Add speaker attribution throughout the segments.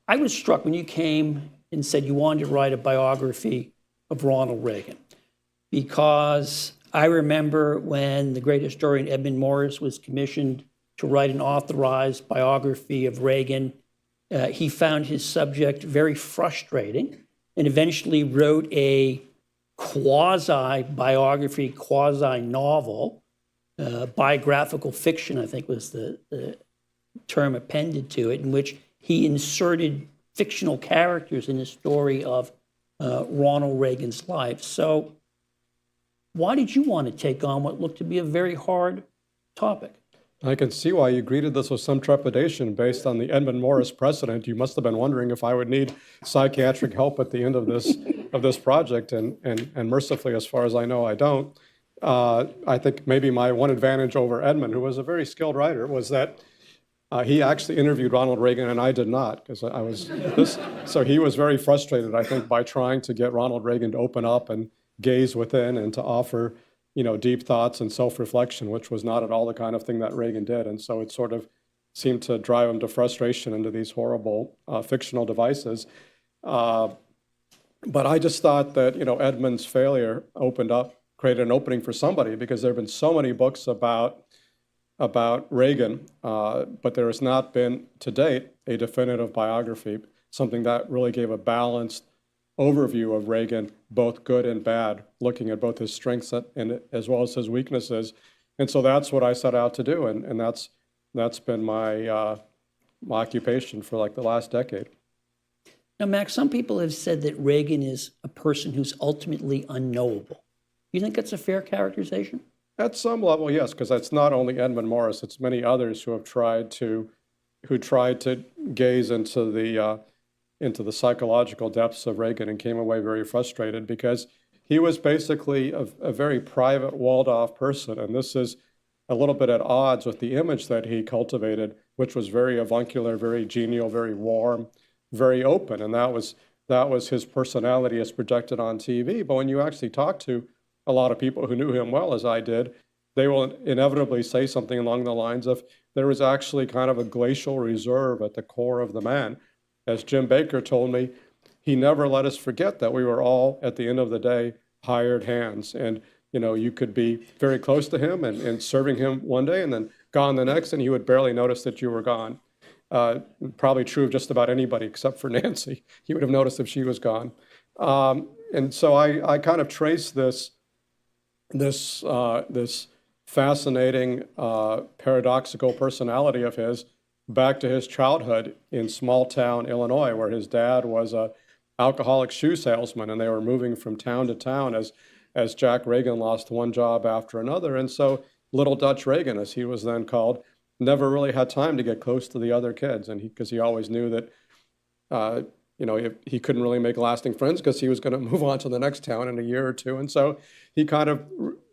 Speaker 1: I was struck when you came and said you wanted to write a biography of Ronald Reagan, because I remember when the great historian Edmund Morris was commissioned to write an authorized biography of Reagan, he found his subject very frustrating and eventually wrote a quasi-biography, quasi-novel, biographical fiction, I think was the term appended to it, in which he inserted fictional characters in the story of Ronald Reagan's life. So why did you want to take on what looked to be a very hard topic?
Speaker 2: I can see why you greeted this with some trepidation based on the Edmund Morris precedent. You must have been wondering if I would need psychiatric help at the end of this project, and mercifully, as far as I know, I don't. I think maybe my one advantage over Edmund, who was a very skilled writer, was that he actually interviewed Ronald Reagan and I did not, because I was so he was very frustrated, I think, by trying to get Ronald Reagan to open up and gaze within and to offer, deep thoughts and self-reflection, which was not at all the kind of thing that Reagan did. And so it sort of seemed to drive him to frustration into these horrible fictional devices. But I just thought that, Edmund's failure created an opening for somebody, because there have been so many books about Reagan, but there has not been, to date, a definitive biography, something that really gave a balanced overview of Reagan, both good and bad, looking at both his strengths and as well as his weaknesses. And so that's what I set out to do, and that's been my occupation for like the last decade.
Speaker 1: Now, Max, some people have said that Reagan is a person who's ultimately unknowable. Do you think that's a fair characterization?
Speaker 2: At some level, yes, because it's not only Edmund Morris, it's many others who have tried to gaze into the psychological depths of Reagan and came away very frustrated, because he was basically a very private, walled-off person, and this is a little bit at odds with the image that he cultivated, which was very avuncular, very genial, very warm, very open, and that was his personality as projected on TV. But when you actually talk to a lot of people who knew him well, as I did, they will inevitably say something along the lines of, there was actually kind of a glacial reserve at the core of the man. As Jim Baker told me, he never let us forget that we were all, at the end of the day, hired hands. And, you could be very close to him and serving him one day and then gone the next, and he would barely notice that you were gone. Probably true of just about anybody except for Nancy. He would have noticed if she was gone. And so I kind of traced this fascinating, paradoxical personality of his back to his childhood in small town Illinois, where his dad was an alcoholic shoe salesman, and they were moving from town to town as Jack Reagan lost one job after another. And so little Dutch Reagan, as he was then called, never really had time to get close to the other kids, and because he always knew that he couldn't really make lasting friends because he was going to move on to the next town in a year or two. And so he kind of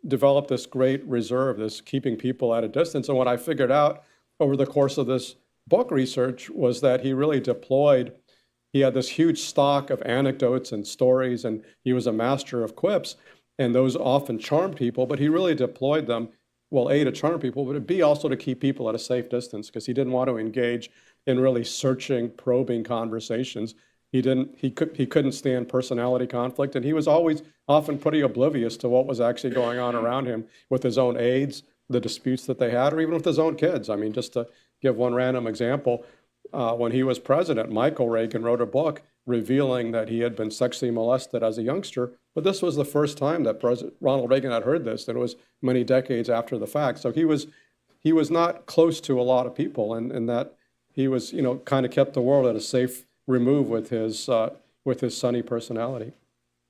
Speaker 2: developed this great reserve, this keeping people at a distance. And what I figured out over the course of this book research was that he really he had this huge stock of anecdotes and stories, and he was a master of quips, and those often charmed people, but he really deployed them, well, A, to charm people, but B, also to keep people at a safe distance, because he didn't want to engage in really searching, probing conversations. He couldn't stand personality conflict, and he was always often pretty oblivious to what was actually going on around him with his own aides, the disputes that they had, or even with his own kids. I mean, just to give one random example, when he was president, Michael Reagan wrote a book revealing that he had been sexually molested as a youngster, but this was the first time that Ronald Reagan had heard this, and it was many decades after the fact. So he was not close to a lot of people, and that he was, kind of kept the world at a safe remove with his sunny personality.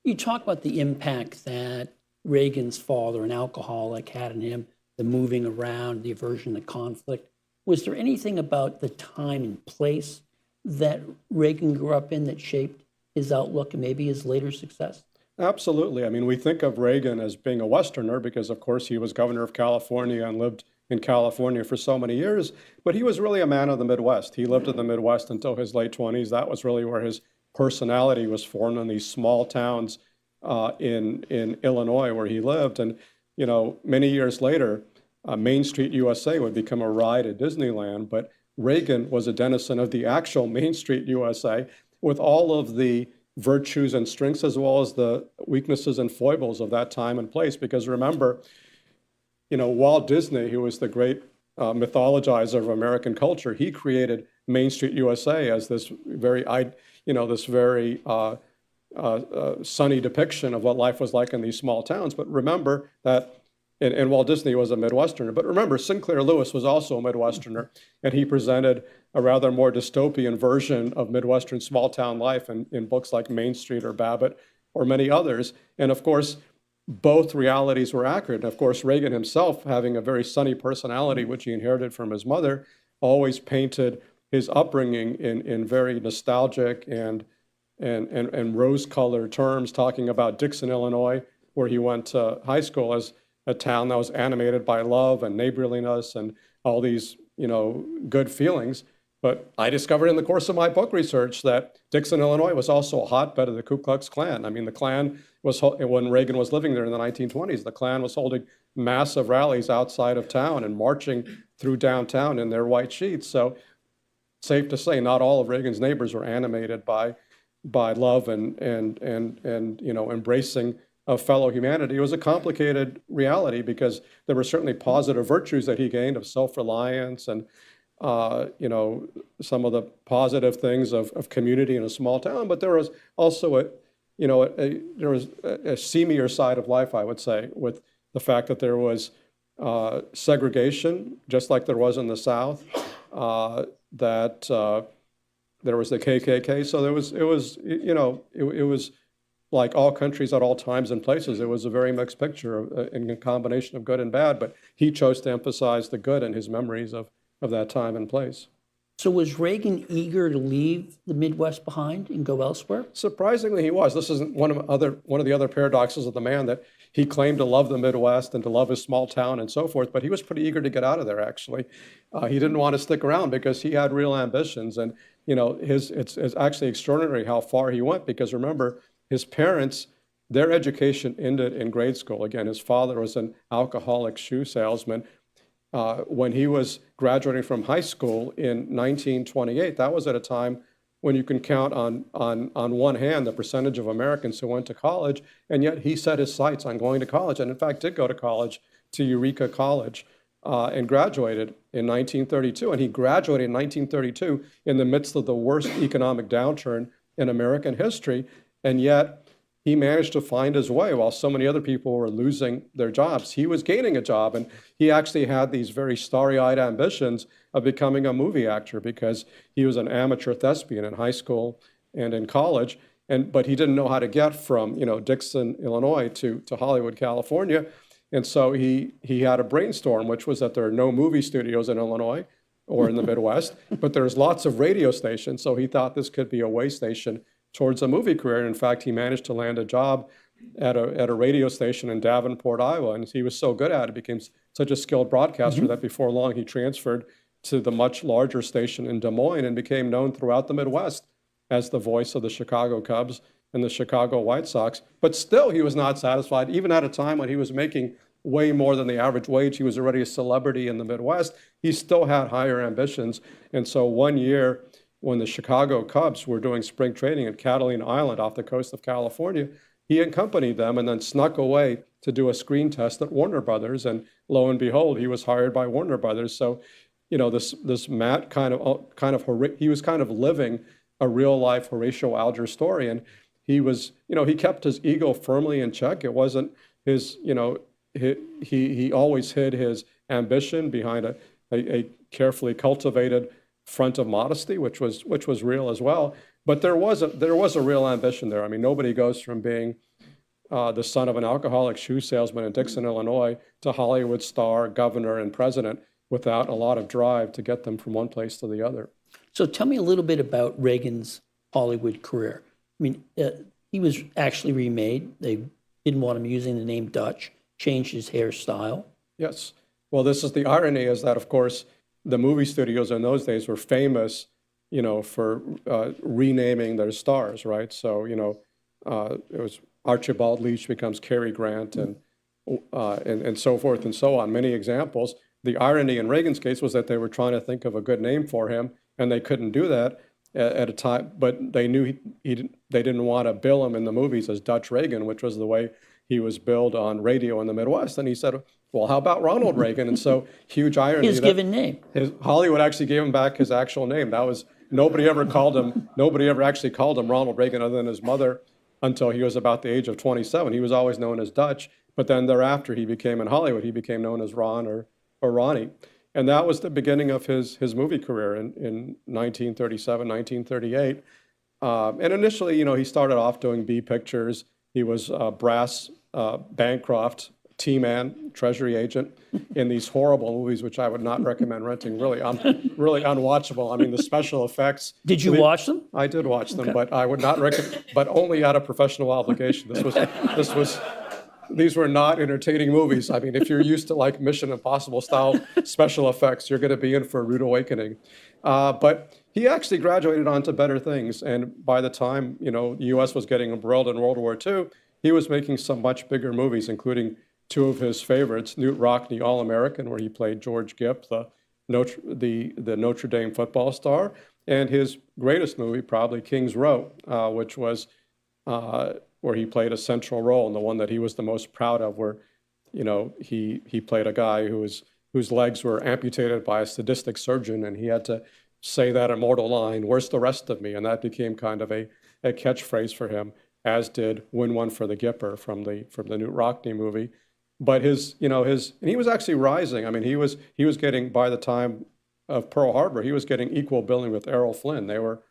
Speaker 1: You talk about the impact that Reagan's father, an alcoholic, had on him, the moving around, the aversion to conflict. Was there anything about the time and place that Reagan grew up in that shaped his outlook and maybe his later success?
Speaker 2: Absolutely. I mean, we think of Reagan as being a Westerner because, of course, he was governor of California and lived in California for so many years, but he was really a man of the Midwest. He lived in the Midwest until his late 20s. That was really where his personality was formed, in these small towns in Illinois where he lived. And, many years later, Main Street USA would become a ride at Disneyland, but Reagan was a denizen of the actual Main Street USA with all of the virtues and strengths as well as the weaknesses and foibles of that time and place. Because remember, Walt Disney, who was the great mythologizer of American culture, he created Main Street USA as this very sunny depiction of what life was like in these small towns. But remember that, and Walt Disney was a Midwesterner, but remember Sinclair Lewis was also a Midwesterner, and he presented a rather more dystopian version of Midwestern small town life in books like Main Street or Babbitt or many others. And of course, both realities were accurate. And of course, Reagan himself, having a very sunny personality, which he inherited from his mother, always painted his upbringing in very nostalgic and rose-colored terms, talking about Dixon, Illinois, where he went to high school, as a town that was animated by love and neighborliness and all these, good feelings. But I discovered in the course of my book research that Dixon, Illinois was also a hotbed of the Ku Klux Klan. I mean, the Klan was, when Reagan was living there in the 1920s, the Klan was holding massive rallies outside of town and marching through downtown in their white sheets. So safe to say, not all of Reagan's neighbors were animated by love and embracing of fellow humanity. It was a complicated reality because there were certainly positive virtues that he gained of self-reliance and some of the positive things of community in a small town, but there was also a seamier side of life, I would say, with the fact that there was segregation, just like there was in the South, that there was the KKK. So it was like all countries at all times and places. It was a very mixed picture in a combination of good and bad, but he chose to emphasize the good in his memories of that time and place.
Speaker 1: So was Reagan eager to leave the Midwest behind and go elsewhere?
Speaker 2: Surprisingly, he was. This isn't one of the other paradoxes of the man, that he claimed to love the Midwest and to love his small town and so forth, but he was pretty eager to get out of there, actually. He didn't want to stick around because he had real ambitions. And, it's actually extraordinary how far he went, because remember, his parents, their education ended in grade school. Again, his father was an alcoholic shoe salesman. When he was graduating from high school in 1928, that was at a time when you can count on one hand the percentage of Americans who went to college, and yet he set his sights on going to college, and in fact did go to college, to Eureka College, and graduated in 1932. And he graduated in 1932 in the midst of the worst economic downturn in American history, and yet he managed to find his way while so many other people were losing their jobs. He was gaining a job, and he actually had these very starry-eyed ambitions of becoming a movie actor, because he was an amateur thespian in high school and in college, but he didn't know how to get from Dixon, Illinois to Hollywood, California. And so he had a brainstorm, which was that there are no movie studios in Illinois or in the Midwest, but there's lots of radio stations. So he thought this could be a way station towards a movie career. And in fact, he managed to land a job at a radio station in Davenport, Iowa. And he was so good at it, became such a skilled broadcaster that before long he transferred to the much larger station in Des Moines and became known throughout the Midwest as the voice of the Chicago Cubs and the Chicago White Sox. But still, he was not satisfied. Even at a time when he was making way more than the average wage, he was already a celebrity in the Midwest, he still had higher ambitions. And so one year, when the Chicago Cubs were doing spring training at Catalina Island off the coast of California, he accompanied them and then snuck away to do a screen test at Warner Brothers. And lo and behold, he was hired by Warner Brothers. So, this Matt he was kind of living a real life Horatio Alger story. And he was, he kept his ego firmly in check. It wasn't his, he always hid his ambition behind a carefully cultivated front of modesty, which was real as well. But there was a real ambition there. I mean, nobody goes from being the son of an alcoholic shoe salesman in Dixon, Illinois, to Hollywood star, governor, and president without a lot of drive to get them from one place to the other.
Speaker 1: So tell me a little bit about Reagan's Hollywood career. I mean, he was actually remade. They didn't want him using the name Dutch, changed his hairstyle.
Speaker 2: Yes. Well, this is the irony, is that, of course, the movie studios in those days were famous, for renaming their stars, right? So, it was Archibald Leach becomes Cary Grant and so forth and so on, many examples. the irony in Reagan's case was that they were trying to think of a good name for him, and they couldn't do that at a time, but they knew they didn't want to bill him in the movies as Dutch Reagan, which was the way he was billed on radio in the Midwest. And he said, well, how about Ronald Reagan? And so, huge irony.
Speaker 1: His given name.
Speaker 2: Hollywood actually gave him back his actual name. That was, nobody ever actually called him Ronald Reagan other than his mother until he was about the age of 27. He was always known as Dutch, but then thereafter he became, in Hollywood, he became known as Ron or Ronnie. And that was the beginning of his movie career in 1937, 1938. And initially, he started off doing B pictures. He was Brass Bancroft, T-Man, Treasury agent in these horrible movies, which I would not recommend renting. Really unwatchable. I mean, the special effects.
Speaker 1: Did you watch them?
Speaker 2: I did watch them, but I would not recommend. But only out of professional obligation. These were not entertaining movies. I mean, if you're used to like Mission Impossible style special effects, you're going to be in for a rude awakening. But he actually graduated on to better things. And by the time, the U.S. was getting embroiled in World War II, he was making some much bigger movies, including two of his favorites, Newt Rockne, All-American, where he played George Gipp, the Notre Dame football star, and his greatest movie, probably King's Row, which was where he played a central role, and the one that he was the most proud of, where he played a guy whose legs were amputated by a sadistic surgeon, and he had to say that immortal line, "Where's the rest of me?" And that became kind of a catchphrase for him, as did "Win One for the Gipper" from the Newt Rockne movie. But and he was actually rising. I mean, he was getting, by the time of Pearl Harbor, he was getting equal billing with Errol Flynn. They were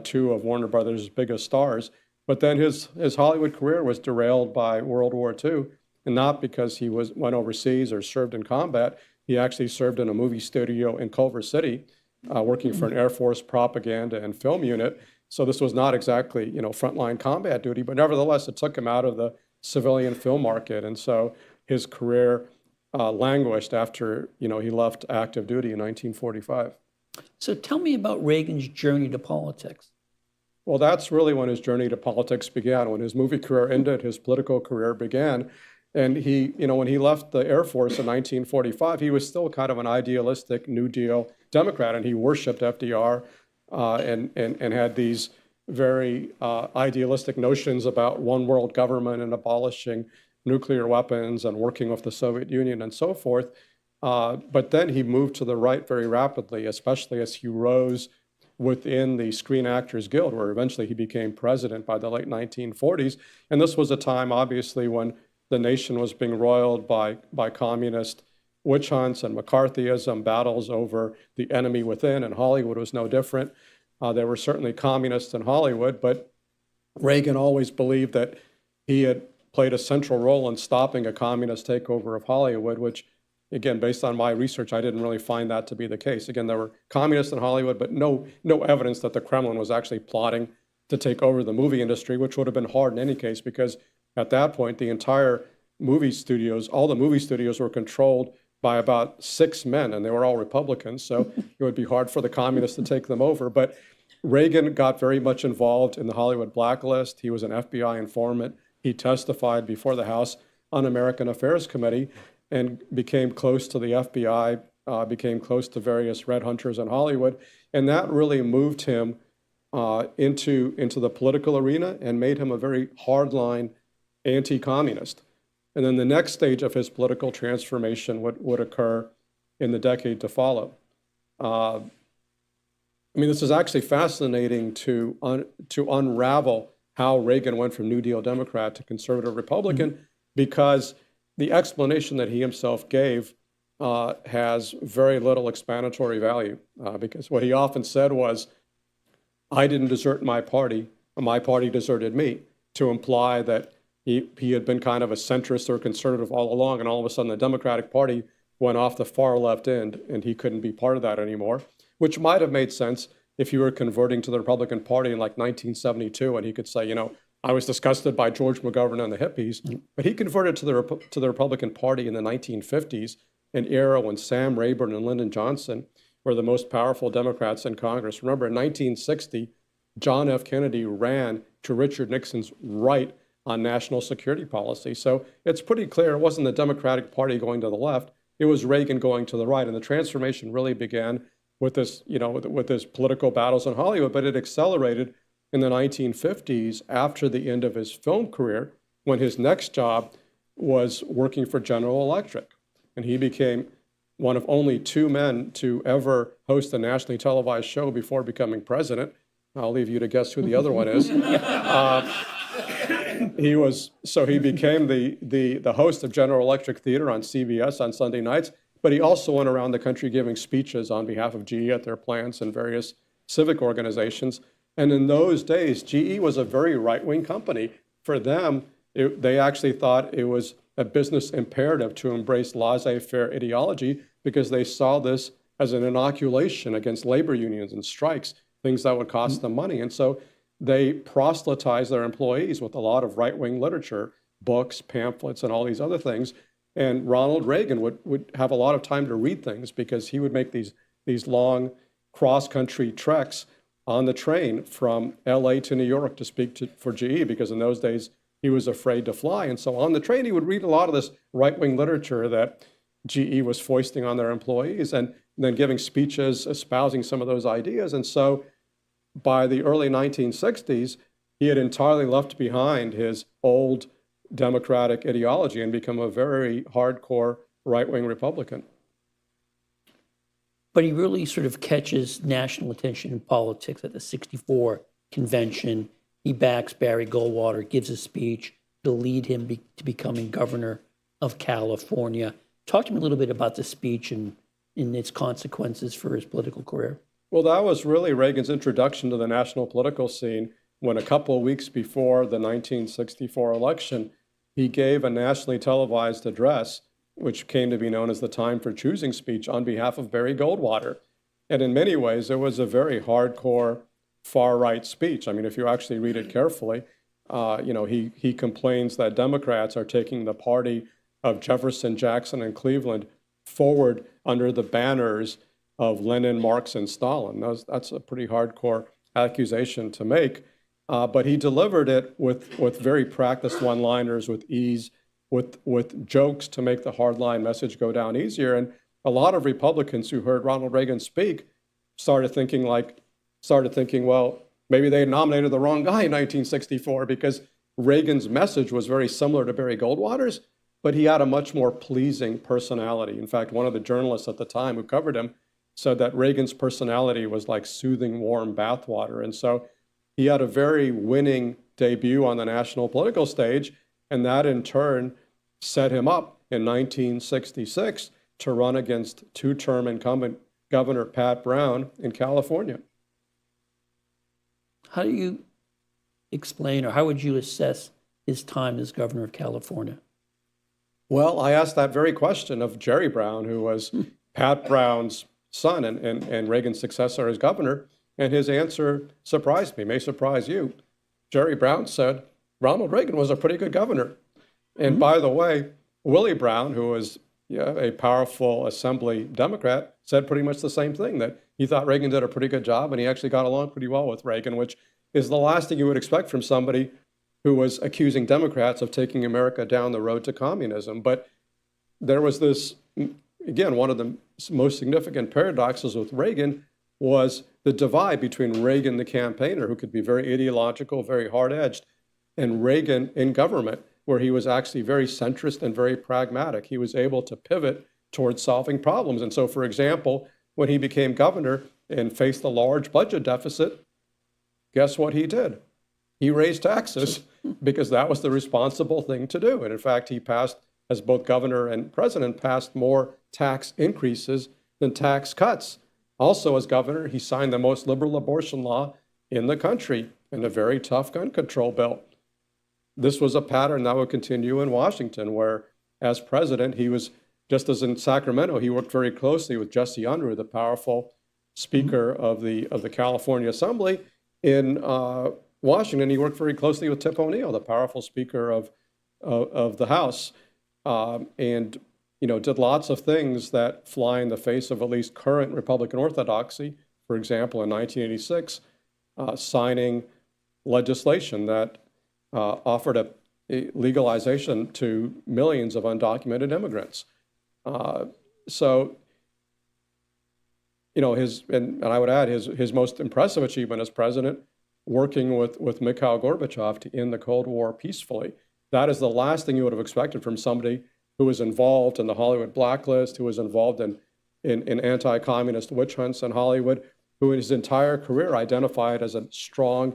Speaker 2: two of Warner Brothers' biggest stars. But then his Hollywood career was derailed by World War II, and not because he went overseas or served in combat. He actually served in a movie studio in Culver City, working for an Air Force propaganda and film unit. So this was not exactly, frontline combat duty, but nevertheless, it took him out of the civilian film market. And so his career languished after, he left active duty in 1945.
Speaker 1: So tell me about Reagan's journey to politics.
Speaker 2: Well, that's really when his journey to politics began. When his movie career ended, his political career began. And he, when he left the Air Force in 1945, he was still kind of an idealistic New Deal Democrat, and he worshiped FDR and had these very idealistic notions about one world government and abolishing nuclear weapons and working with the Soviet Union and so forth. But then he moved to the right very rapidly, especially as he rose within the Screen Actors Guild, where eventually he became president by the late 1940s. And this was a time, obviously, when the nation was being roiled by communist witch hunts and McCarthyism, battles over the enemy within, and Hollywood was no different. There were certainly communists in Hollywood, but Reagan always believed that he had played a central role in stopping a communist takeover of Hollywood, which, again, based on my research, I didn't really find that to be the case. Again, there were communists in Hollywood, but no evidence that the Kremlin was actually plotting to take over the movie industry, which would have been hard in any case, because at that point, the entire movie studios, all the movie studios were controlled by about 6 men, and they were all Republicans, so it would be hard for the communists to take them over. But Reagan got very much involved in the Hollywood blacklist. He was an FBI informant. He testified before the House Un-American Affairs Committee and became close to the FBI, became close to various red hunters in Hollywood. And that really moved him into the political arena and made him a very hardline anti-communist. And then the next stage of his political transformation would occur in the decade to follow. This is actually fascinating to unravel how Reagan went from New Deal Democrat to conservative Republican, because the explanation that he himself gave has very little explanatory value, because what he often said was, I didn't desert my party deserted me, to imply that he had been kind of a centrist or conservative all along, and all of a sudden the Democratic Party went off the far left end and he couldn't be part of that anymore, which might have made sense if you were converting to the Republican Party in like 1972, and he could say, I was disgusted by George McGovern and the hippies, but he converted to the Republican Party in the 1950s, an era when Sam Rayburn and Lyndon Johnson were the most powerful Democrats in Congress. Remember, in 1960, John F. Kennedy ran to Richard Nixon's right on national security policy. So it's pretty clear it wasn't the Democratic Party going to the left, it was Reagan going to the right. And the transformation really began with this, with this political battles in Hollywood, but it accelerated in the 1950s after the end of his film career, when his next job was working for General Electric. And he became one of only two men to ever host a nationally televised show before becoming president. I'll leave you to guess who the other one is. He became the host of General Electric Theater on CBS on Sunday nights, but he also went around the country giving speeches on behalf of GE at their plants and various civic organizations. And in those days, GE was a very right-wing company. For them, they actually thought it was a business imperative to embrace laissez-faire ideology because they saw this as an inoculation against labor unions and strikes, things that would cost them money. And so they proselytized their employees with a lot of right-wing literature, books, pamphlets, and all these other things. And Ronald Reagan would have a lot of time to read things because he would make these long cross-country treks on the train from LA to New York to speak for GE, because in those days he was afraid to fly. And so on the train, he would read a lot of this right-wing literature that GE was foisting on their employees and then giving speeches espousing some of those ideas. And so by the early 1960s, he had entirely left behind his old democratic ideology and become a very hardcore right-wing Republican.
Speaker 1: But he really sort of catches national attention in politics at the '64 convention. He backs Barry Goldwater, gives a speech to lead him to becoming governor of California. Talk to me a little bit about the speech and its consequences for his political career.
Speaker 2: Well, that was really Reagan's introduction to the national political scene when a couple of weeks before the 1964 election, he gave a nationally televised address, which came to be known as the Time for Choosing speech, on behalf of Barry Goldwater. And in many ways, it was a very hardcore far-right speech. I mean, if you actually read it carefully, he complains that Democrats are taking the party of Jefferson, Jackson, and Cleveland forward under the banners of Lenin, Marx, and Stalin. That's a pretty hardcore accusation to make. But he delivered it with very practiced one-liners, with ease, with jokes to make the hardline message go down easier. And a lot of Republicans who heard Ronald Reagan speak started thinking, well, maybe they nominated the wrong guy in 1964, because Reagan's message was very similar to Barry Goldwater's, but he had a much more pleasing personality. In fact, one of the journalists at the time who covered him said that Reagan's personality was like soothing, warm bathwater. And so he had a very winning debut on the national political stage, and that in turn set him up in 1966 to run against two-term incumbent Governor Pat Brown in California.
Speaker 1: How do you explain, or how would you assess his time as governor of California?
Speaker 2: Well, I asked that very question of Jerry Brown, who was Pat Brown's son and Reagan's successor as governor, and his answer surprised me, may surprise you. Jerry Brown said, Ronald Reagan was a pretty good governor. And by the way, Willie Brown, who was a powerful Assembly Democrat, said pretty much the same thing, that he thought Reagan did a pretty good job and he actually got along pretty well with Reagan, which is the last thing you would expect from somebody who was accusing Democrats of taking America down the road to communism. But there was this, again, one of the most significant paradoxes with Reagan was the divide between Reagan, the campaigner, who could be very ideological, very hard-edged, and Reagan in government, where he was actually very centrist and very pragmatic. He was able to pivot towards solving problems. And so, for example, when he became governor and faced a large budget deficit, guess what he did? He raised taxes because that was the responsible thing to do. And in fact, he passed, as both governor and president, passed more tax increases than tax cuts. Also, as governor, he signed the most liberal abortion law in the country and a very tough gun control bill. This was a pattern that would continue in Washington, where as president, he was, just as in Sacramento, he worked very closely with Jesse Unruh, the powerful Speaker of the California Assembly. In Washington, he worked very closely with Tip O'Neill, the powerful Speaker of the House, and did lots of things that fly in the face of at least current Republican orthodoxy. For example, in 1986, signing legislation that offered a legalization to millions of undocumented immigrants. So, and I would add his most impressive achievement as president, working with Mikhail Gorbachev to end the Cold War peacefully. That is the last thing you would have expected from somebody who was involved in the Hollywood blacklist, who was involved in anti-communist witch hunts in Hollywood, who in his entire career identified as a strong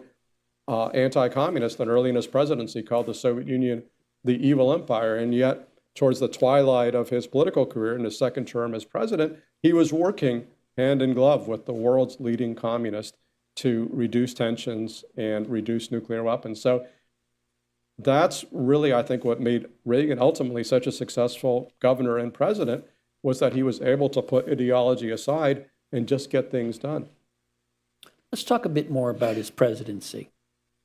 Speaker 2: anti-communist, and early in his presidency called the Soviet Union the evil empire. And yet, towards the twilight of his political career in his second term as president, he was working hand in glove with the world's leading communist to reduce tensions and reduce nuclear weapons. So that's really, I think, what made Reagan ultimately such a successful governor and president, was that he was able to put ideology aside and just get things done.
Speaker 1: Let's talk a bit more about his presidency.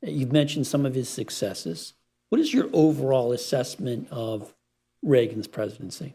Speaker 1: You've mentioned some of his successes. What is your overall assessment of Reagan's presidency?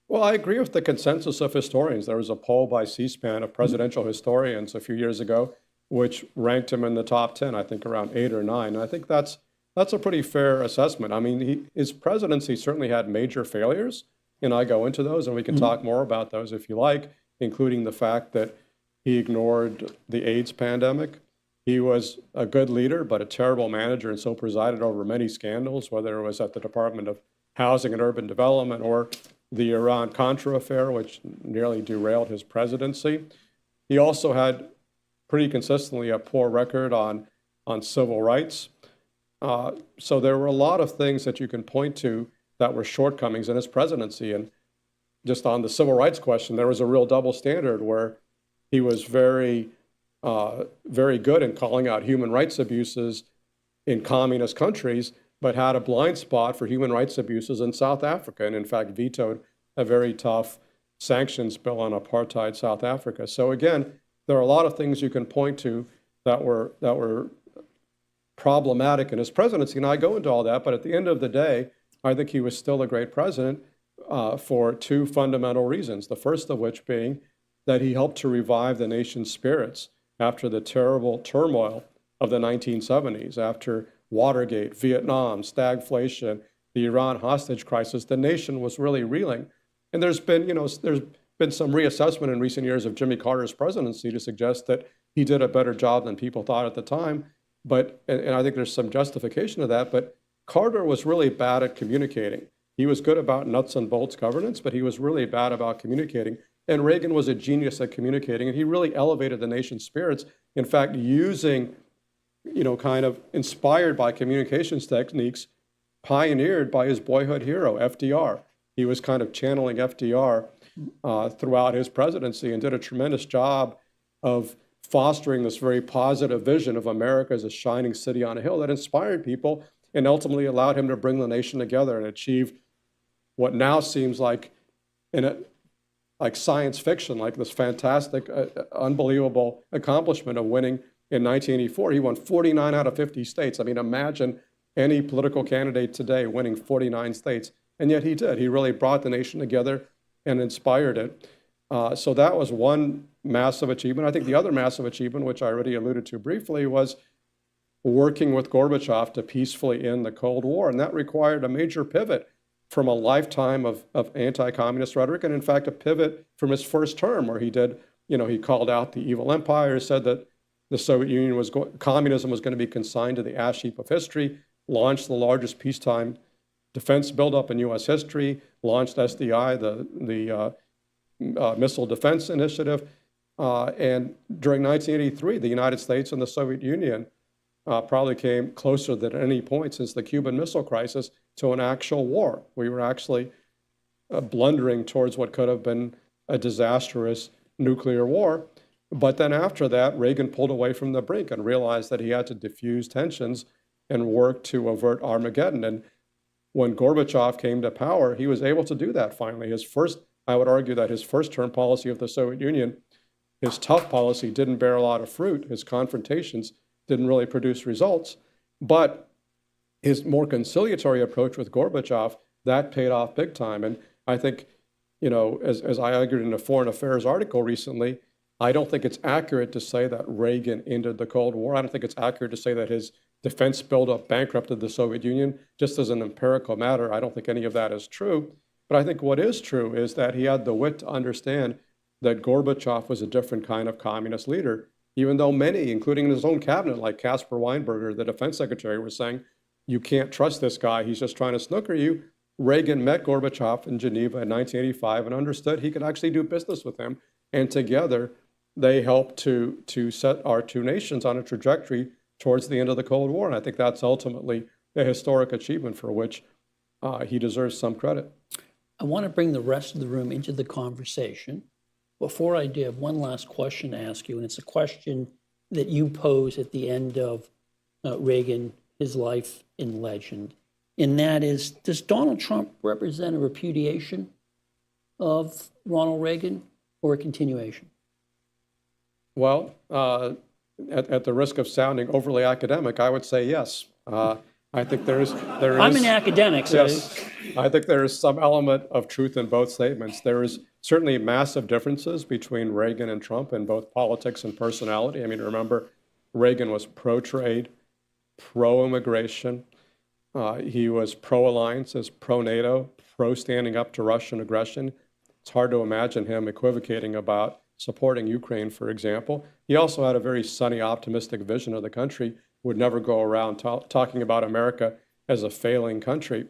Speaker 2: Well, I agree with the consensus of historians. There was a poll by C-SPAN of presidential historians a few years ago, which ranked him in the top 10, I think around 8 or 9. And I think that's a pretty fair assessment. I mean, his presidency certainly had major failures, and I go into those, and we can talk more about those if you like, including the fact that he ignored the AIDS pandemic. He was a good leader, but a terrible manager, and so presided over many scandals, whether it was at the Department of Housing and Urban Development or the Iran-Contra affair, which nearly derailed his presidency. He also had pretty consistently a poor record on civil rights. So there were a lot of things that you can point to that were shortcomings in his presidency. And just on the civil rights question, there was a real double standard where he was very good in calling out human rights abuses in communist countries, but had a blind spot for human rights abuses in South Africa, and in fact vetoed a very tough sanctions bill on apartheid South Africa. So again, there are a lot of things you can point to that were problematic in his presidency, and I go into all that, but at the end of the day, I think he was still a great president for two fundamental reasons, the first of which being that he helped to revive the nation's spirits after the terrible turmoil of the 1970s, after Watergate, Vietnam, stagflation, the Iran hostage crisis. The nation was really reeling. And there's been some reassessment in recent years of Jimmy Carter's presidency to suggest that he did a better job than people thought at the time. And I think there's some justification of that, but Carter was really bad at communicating. He was good about nuts and bolts governance, but he was really bad about communicating. And Reagan was a genius at communicating, and he really elevated the nation's spirits. In fact, using, kind of inspired by communications techniques pioneered by his boyhood hero, FDR. He was kind of channeling FDR throughout his presidency and did a tremendous job of fostering this very positive vision of America as a shining city on a hill that inspired people and ultimately allowed him to bring the nation together and achieve what now seems like like science fiction, like this fantastic, unbelievable accomplishment of winning in 1984. He won 49 out of 50 states. I mean, imagine any political candidate today winning 49 states, and yet he did. He really brought the nation together and inspired it. So that was one massive achievement. I think the other massive achievement, which I already alluded to briefly, was working with Gorbachev to peacefully end the Cold War, and that required a major pivot from a lifetime of anti-communist rhetoric, and in fact, a pivot from his first term where he did, he called out the evil empire, said that the Soviet Union communism was going to be consigned to the ash heap of history, launched the largest peacetime defense buildup in U.S. history, launched SDI, the Missile Defense Initiative, and during 1983, the United States and the Soviet Union probably came closer than at any point since the Cuban Missile Crisis to an actual war. We were actually blundering towards what could have been a disastrous nuclear war. But then after that, Reagan pulled away from the brink and realized that he had to diffuse tensions and work to avert Armageddon. And when Gorbachev came to power, he was able to do that finally. I would argue that his first term policy of the Soviet Union, his tough policy didn't bear a lot of fruit. His confrontations didn't really produce results. But his more conciliatory approach with Gorbachev, that paid off big time. And I think, as I argued in a Foreign Affairs article recently, I don't think it's accurate to say that Reagan ended the Cold War. I don't think it's accurate to say that his defense buildup bankrupted the Soviet Union. Just as an empirical matter, I don't think any of that is true. But I think what is true is that he had the wit to understand that Gorbachev was a different kind of communist leader, even though many, including his own cabinet, like Caspar Weinberger, the defense secretary, were saying, you can't trust this guy, he's just trying to snooker you. Reagan met Gorbachev in Geneva in 1985 and understood he could actually do business with him. And together, they helped to set our two nations on a trajectory towards the end of the Cold War. And I think that's ultimately a historic achievement for which he deserves some credit.
Speaker 1: I want to bring the rest of the room into the conversation. Before I do, I have one last question to ask you, and it's a question that you pose at the end of Reagan, his life in legend. And that is, does Donald Trump represent a repudiation of Ronald Reagan or a continuation?
Speaker 2: Well, at the risk of sounding overly academic, I would say yes. I think there is.
Speaker 1: I'm an academic, so.
Speaker 2: Yes, I think there is some element of truth in both statements. There is certainly massive differences between Reagan and Trump in both politics and personality. I mean, remember, Reagan was pro-trade, pro-immigration. He was pro-alliances, pro-NATO, pro-standing up to Russian aggression. It's hard to imagine him equivocating about supporting Ukraine, for example. He also had a very sunny, optimistic vision of the country, would never go around talking about America as a failing country.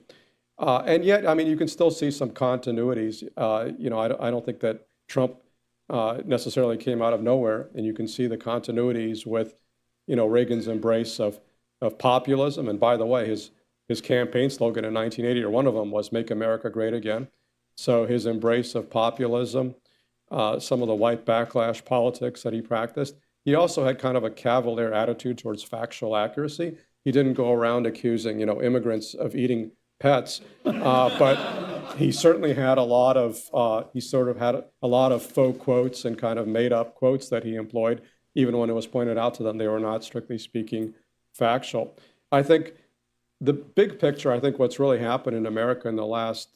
Speaker 2: And yet, I mean, you can still see some continuities. I don't think that Trump necessarily came out of nowhere, and you can see the continuities with, Reagan's embrace of populism. And by the way, his campaign slogan in 1980, or one of them, was "Make America Great Again." So his embrace of populism, some of the white backlash politics that he practiced. He also had kind of a cavalier attitude towards factual accuracy. He didn't go around accusing, immigrants of eating pets, but he certainly had a lot of, faux quotes and kind of made up quotes that he employed, even when it was pointed out to them they were not, strictly speaking, factual. I think the big picture, I think what's really happened in America in the last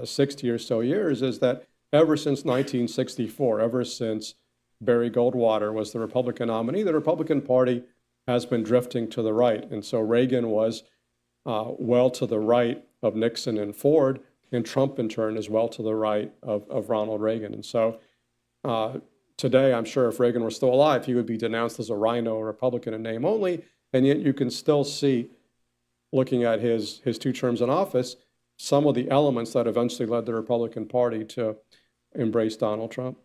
Speaker 2: 60 or so years is that ever since 1964, ever since Barry Goldwater was the Republican nominee, the Republican Party has been drifting to the right. And so Reagan was well to the right of Nixon and Ford, and Trump in turn is well to the right of Ronald Reagan. And so today, I'm sure if Reagan were still alive, he would be denounced as a rhino Republican in name only. And yet you can still see, looking at his 2 terms in office, some of the elements that eventually led the Republican Party to embrace Donald Trump.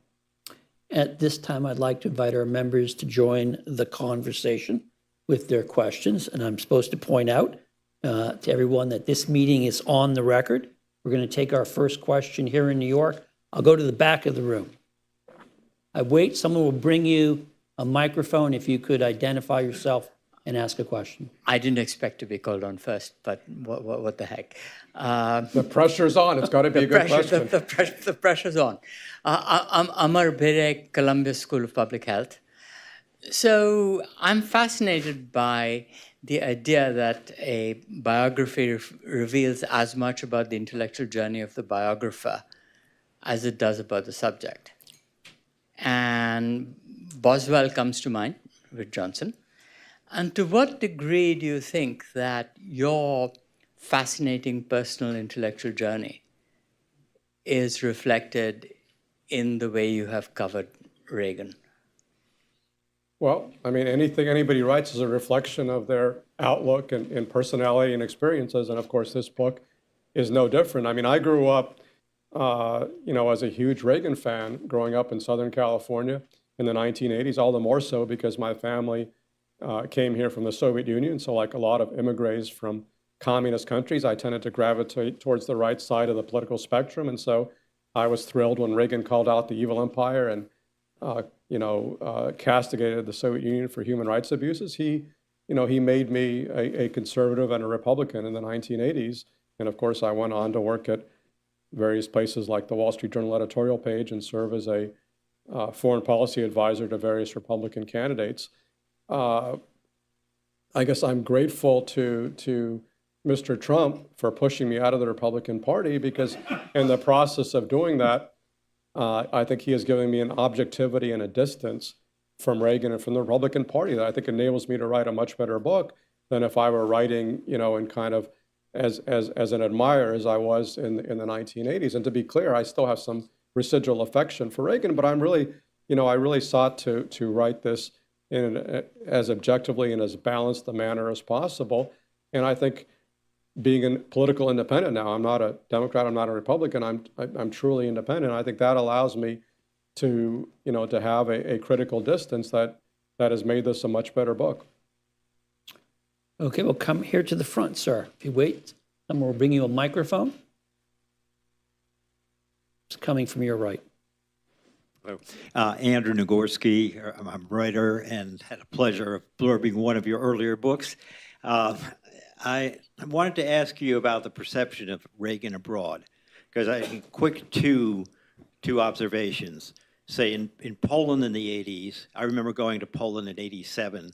Speaker 1: At this time, I'd like to invite our members to join the conversation with their questions. And I'm supposed to point out to everyone that this meeting is on the record. We're going to take our first question here in New York. I'll go to the back of the room. I wait, someone will bring you a microphone if you could identify yourself and ask a question.
Speaker 3: I didn't expect to be called on first, but what the heck.
Speaker 2: The pressure's on. It's got to be a good question.
Speaker 3: The pressure's on. I'm Amar Bere, Columbia School of Public Health. So I'm fascinated by the idea that a biography reveals as much about the intellectual journey of the biographer as it does about the subject. And Boswell comes to mind with Johnson. And to what degree do you think that your fascinating personal intellectual journey is reflected in the way you have covered Reagan?
Speaker 2: Well, I mean, anything anybody writes is a reflection of their outlook and personality and experiences. And of course, this book is no different. I mean, I grew up, as a huge Reagan fan growing up in Southern California in the 1980s, all the more so because my family came here from the Soviet Union. So like a lot of immigrants from communist countries, I tended to gravitate towards the right side of the political spectrum. And so I was thrilled when Reagan called out the evil empire and, castigated the Soviet Union for human rights abuses. He made me a conservative and a Republican in the 1980s. And of course, I went on to work at various places like the Wall Street Journal editorial page and serve as a foreign policy advisor to various Republican candidates. I guess I'm grateful to Mr. Trump for pushing me out of the Republican Party because in the process of doing that, I think he has given me an objectivity and a distance from Reagan and from the Republican Party that I think enables me to write a much better book than if I were writing, in kind of as an admirer as I was in the 1980s. And to be clear, I still have some residual affection for Reagan, but I'm really, I really sought to write this in as objectively and as balanced a manner as possible. And I think being a political independent now, I'm not a Democrat, I'm not a Republican, I'm truly independent. I think that allows me to, to have a critical distance that has made this a much better book.
Speaker 1: Okay, well, come here to the front, sir. If you wait, someone will bring you a microphone. It's coming from your right.
Speaker 4: Hello. Andrew Nagorski. I'm a writer and had a pleasure of blurbing one of your earlier books. I wanted to ask you about the perception of Reagan abroad, because quick two observations. Say in Poland in the 80s, I remember going to Poland in 87.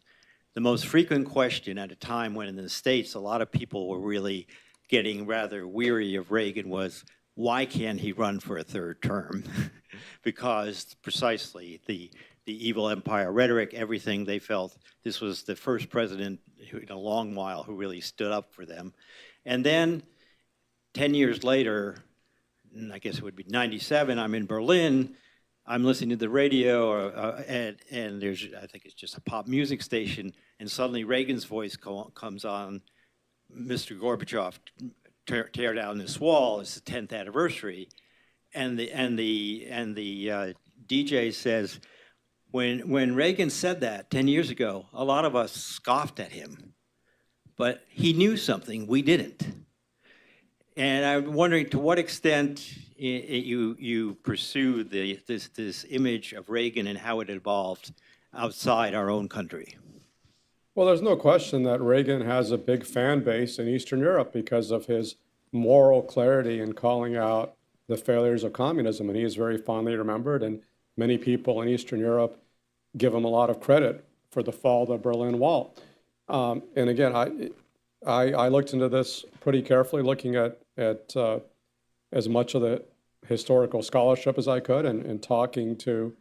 Speaker 4: The most frequent question at a time when in the States a lot of people were really getting rather weary of Reagan was, why can't he run for a third term? Because precisely the evil empire rhetoric, everything, they felt this was the first president in a long while who really stood up for them. And then 10 years later, I guess it would be 97, I'm in Berlin, I'm listening to the radio, and there's, I think it's just a pop music station, and suddenly Reagan's voice comes on, Mr. Gorbachev, tear down this wall, it's the 10th anniversary. And the DJ says, when Reagan said that 10 years ago, a lot of us scoffed at him, but he knew something we didn't. And I'm wondering to what extent you pursue this image of Reagan and how it evolved outside our own country.
Speaker 2: Well, there's no question that Reagan has a big fan base in Eastern Europe because of his moral clarity in calling out the failures of communism, and he is very fondly remembered, and many people in Eastern Europe give him a lot of credit for the fall of the Berlin Wall. And again, I looked into this pretty carefully, looking at as much of the historical scholarship as I could, and talking to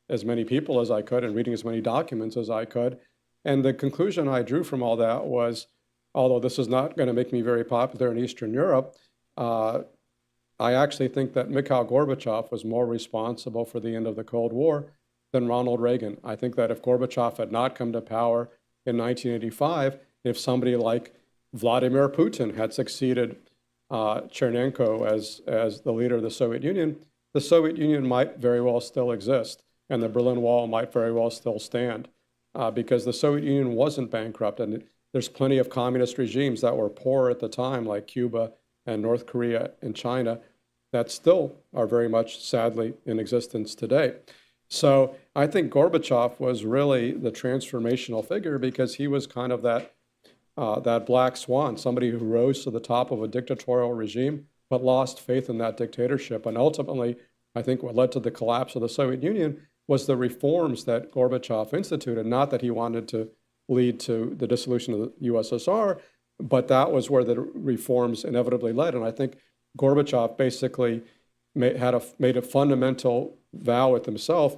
Speaker 2: as many people as I could, and reading as many documents as I could. And the conclusion I drew from all that was, although this is not going to make me very popular in Eastern Europe, I actually think that Mikhail Gorbachev was more responsible for the end of the Cold War than Ronald Reagan. I think that if Gorbachev had not come to power in 1985, if somebody like Vladimir Putin had succeeded Chernenko as the leader of the Soviet Union might very well still exist, and the Berlin Wall might very well still stand, because the Soviet Union wasn't bankrupt, and there's plenty of communist regimes that were poor at the time, like Cuba and North Korea and China, that still are very much, sadly, in existence today. So I think Gorbachev was really the transformational figure because he was kind of that black swan, somebody who rose to the top of a dictatorial regime but lost faith in that dictatorship. And ultimately, I think what led to the collapse of the Soviet Union was the reforms that Gorbachev instituted, not that he wanted to lead to the dissolution of the USSR, but that was where the reforms inevitably led. And I think Gorbachev basically made a fundamental vow with himself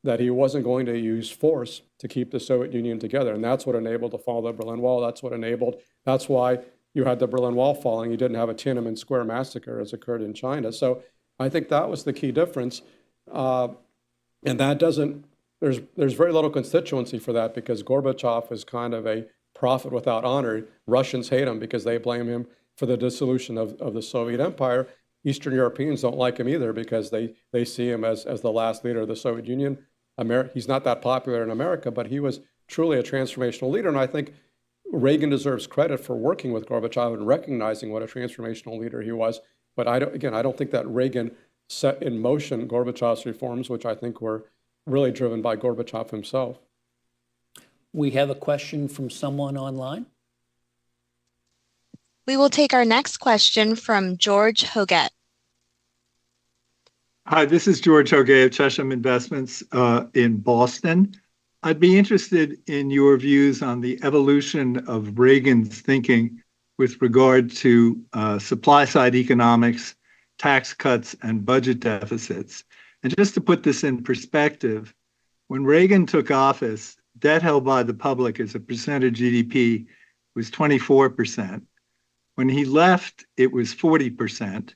Speaker 2: that he wasn't going to use force to keep the Soviet Union together. And that's what enabled the fall of the Berlin Wall. That's why you had the Berlin Wall falling. You didn't have a Tiananmen Square massacre as occurred in China. So I think that was the key difference. And that there's very little constituency for that because Gorbachev is kind of a prophet without honor. Russians hate him because they blame him for the dissolution of the Soviet Empire. Eastern Europeans don't like him either because they see him as the last leader of the Soviet Union. He's not that popular in America, but he was truly a transformational leader. And I think Reagan deserves credit for working with Gorbachev and recognizing what a transformational leader he was. But I don't think that Reagan set in motion Gorbachev's reforms, which I think were really driven by Gorbachev himself.
Speaker 1: We have a question from someone online.
Speaker 5: We will take our next question from George Hoget.
Speaker 6: Hi, this is George Hoget of Chesham Investments in Boston. I'd be interested in your views on the evolution of Reagan's thinking with regard to supply-side economics, tax cuts, and budget deficits. And just to put this in perspective, when Reagan took office, debt held by the public as a percent of GDP was 24%. When he left, it was 40%,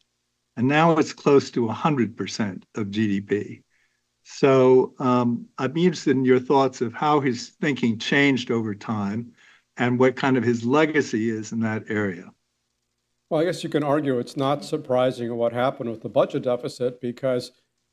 Speaker 6: and now it's close to 100% of GDP. So I'd be interested in your thoughts of how his thinking changed over time and what kind of his legacy is in that area.
Speaker 2: Well, I guess you can argue it's not surprising what happened with the budget deficit because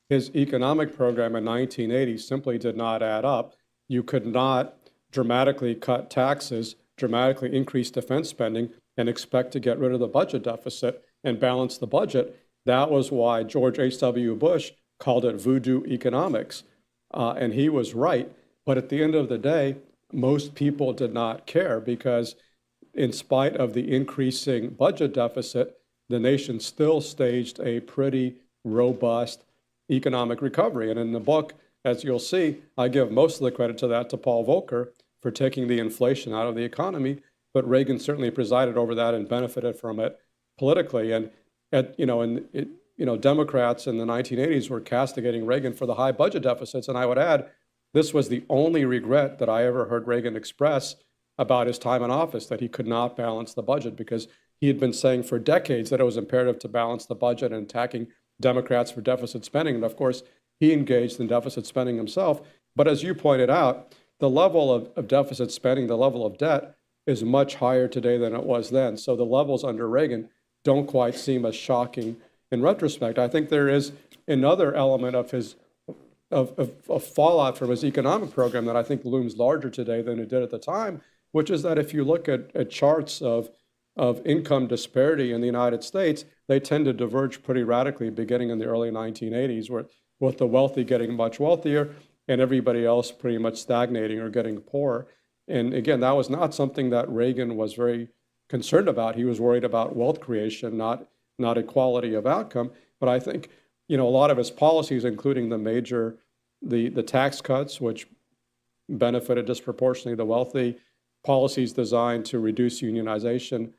Speaker 2: his economic program in 1980 simply did not add up. You could not dramatically cut taxes, dramatically increase defense spending, and expect to get rid of the budget deficit and balance the budget. That was why George H.W. Bush called it voodoo economics. And he was right. But at the end of the day, most people did not care because in spite of the increasing budget deficit, the nation still staged a pretty robust economic recovery. And in the book, as you'll see, I give most of the credit to that to Paul Volcker for taking the inflation out of the economy, but Reagan certainly presided over that and benefited from it politically. And Democrats in the 1980s were castigating Reagan for the high budget deficits. And I would add, this was the only regret that I ever heard Reagan express about his time in office, that he could not balance the budget, because he had been saying for decades that it was imperative to balance the budget and attacking Democrats for deficit spending. And of course, he engaged in deficit spending himself. But as you pointed out, the level of deficit spending, the level of debt is much higher today than it was then. So the levels under Reagan don't quite seem as shocking in retrospect. I think there is another element of his of fallout from his economic program that I think looms larger today than it did at the time, which is that if you look at charts of income disparity in the United States, they tend to diverge pretty radically beginning in the early 1980s, with the wealthy getting much wealthier and everybody else pretty much stagnating or getting poor. And again, that was not something that Reagan was very concerned about. He was worried about wealth creation, not equality of outcome. But I think, a lot of his policies, including the tax cuts, which benefited disproportionately the wealthy, policies designed to reduce unionization,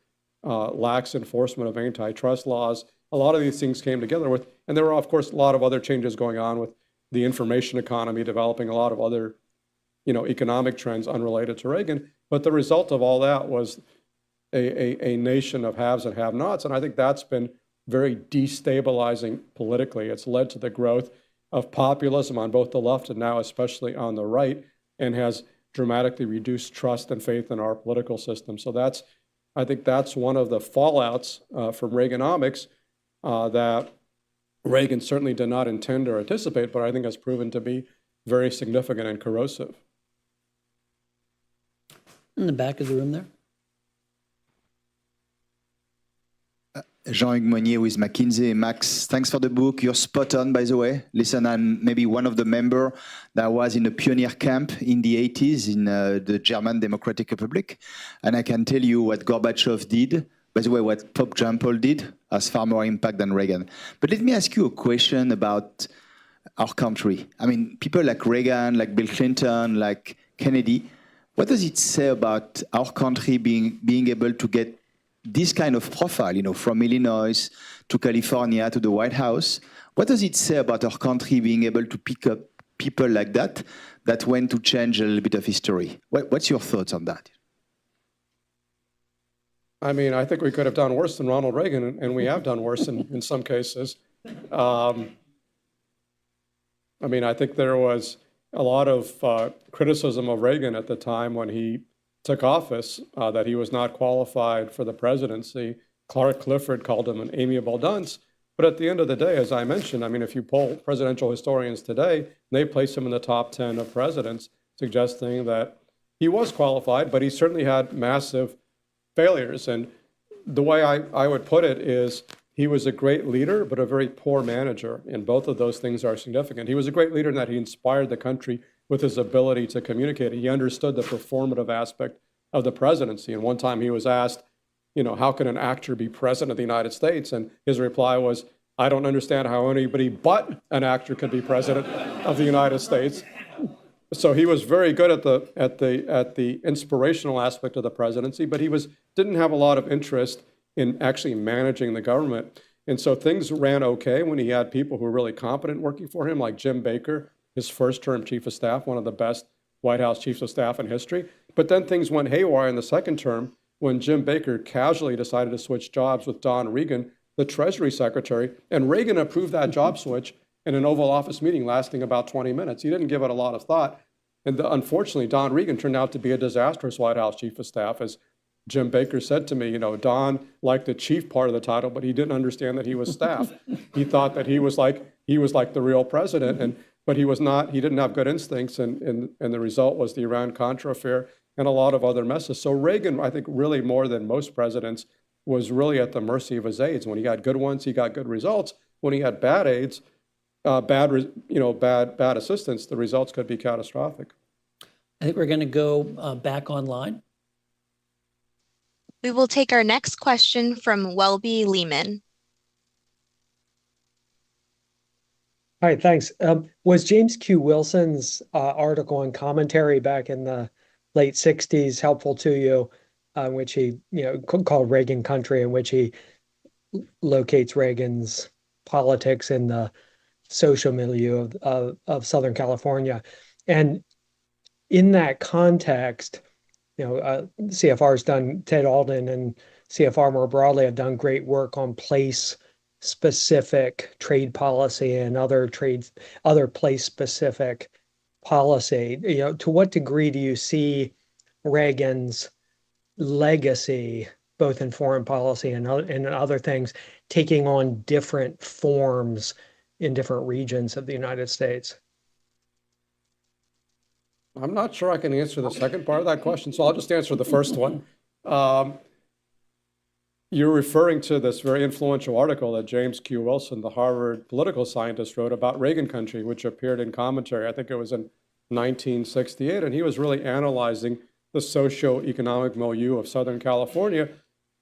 Speaker 2: lax enforcement of antitrust laws, a lot of these things came together with, and there were, of course, a lot of other changes going on with the information economy, developing a lot of other, economic trends unrelated to Reagan. But the result of all that was a nation of haves and have-nots. And I think that's been very destabilizing politically. It's led to the growth of populism on both the left and now especially on the right, and has dramatically reduced trust and faith in our political system. So I think that's one of the fallouts from Reaganomics that Reagan certainly did not intend or anticipate, but I think has proven to be very significant and corrosive.
Speaker 1: In the back of the room there.
Speaker 7: Jean-Hugues Monnier with McKinsey. Max, thanks for the book. You're spot on, by the way. Listen, I'm maybe one of the members that was in a pioneer camp in the 80s in the German Democratic Republic. And I can tell you what Gorbachev did, by the way, what Pope John Paul did, has far more impact than Reagan. But let me ask you a question about our country. I mean, people like Reagan, like Bill Clinton, like Kennedy, what does it say about our country being able to get this kind of profile, from Illinois to California to the White House? What does it say about our country being able to pick up people like that went to change a little bit of history? What's your thoughts on that?
Speaker 2: I mean, I think we could have done worse than Ronald Reagan, and we have done worse in some cases. I mean, I think there was a lot of criticism of Reagan at the time when he took office, that he was not qualified for the presidency. Clark Clifford called him an amiable dunce. But at the end of the day, as I mentioned, I mean, if you poll presidential historians today, they place him in the top 10 of presidents, suggesting that he was qualified, but he certainly had massive failures. And the way I would put it is he was a great leader, but a very poor manager. And both of those things are significant. He was a great leader in that he inspired the country with his ability to communicate. He understood the performative aspect of the presidency. And one time he was asked, how can an actor be president of the United States? And his reply was, I don't understand how anybody but an actor could be president of the United States. So he was very good at the inspirational aspect of the presidency, but he didn't have a lot of interest in actually managing the government. And so things ran okay when he had people who were really competent working for him, like Jim Baker, his first-term chief of staff, one of the best White House chiefs of staff in history. But then things went haywire in the second term when Jim Baker casually decided to switch jobs with Don Regan, the Treasury Secretary, and Reagan approved that job switch in an Oval Office meeting lasting about 20 minutes. He didn't give it a lot of thought. And unfortunately, Don Regan turned out to be a disastrous White House chief of staff. As Jim Baker said to me, you know, Don liked the chief part of the title, but he didn't understand that he was staff. He thought that he was like the real president, but he was not. He didn't have good instincts, and the result was the Iran-Contra affair and a lot of other messes. So Reagan, I think, really more than most presidents, was really at the mercy of his aides. When he had good ones, he got good results. When he had bad aides, bad assistants, the results could be catastrophic.
Speaker 1: I think we're going to go back online.
Speaker 5: We will take our next question from Welby Lehman.
Speaker 8: Hi, thanks. Was James Q. Wilson's article and commentary back in the late 60s helpful to you, in which he, called Reagan Country, in which he locates Reagan's politics in the social milieu of Southern California? And in that context, CFR's done, Ted Alden and CFR more broadly have done great work on place-specific trade policy and other place-specific policy. To what degree do you see Reagan's legacy, both in foreign policy and other things, taking on different forms in different regions of the United States?
Speaker 2: I'm not sure I can answer the second part of that question, so I'll just answer the first one. You're referring to this very influential article that James Q. Wilson, the Harvard political scientist, wrote about Reagan Country, which appeared in Commentary. I think it was in 1968, and he was really analyzing the socio-economic milieu of Southern California,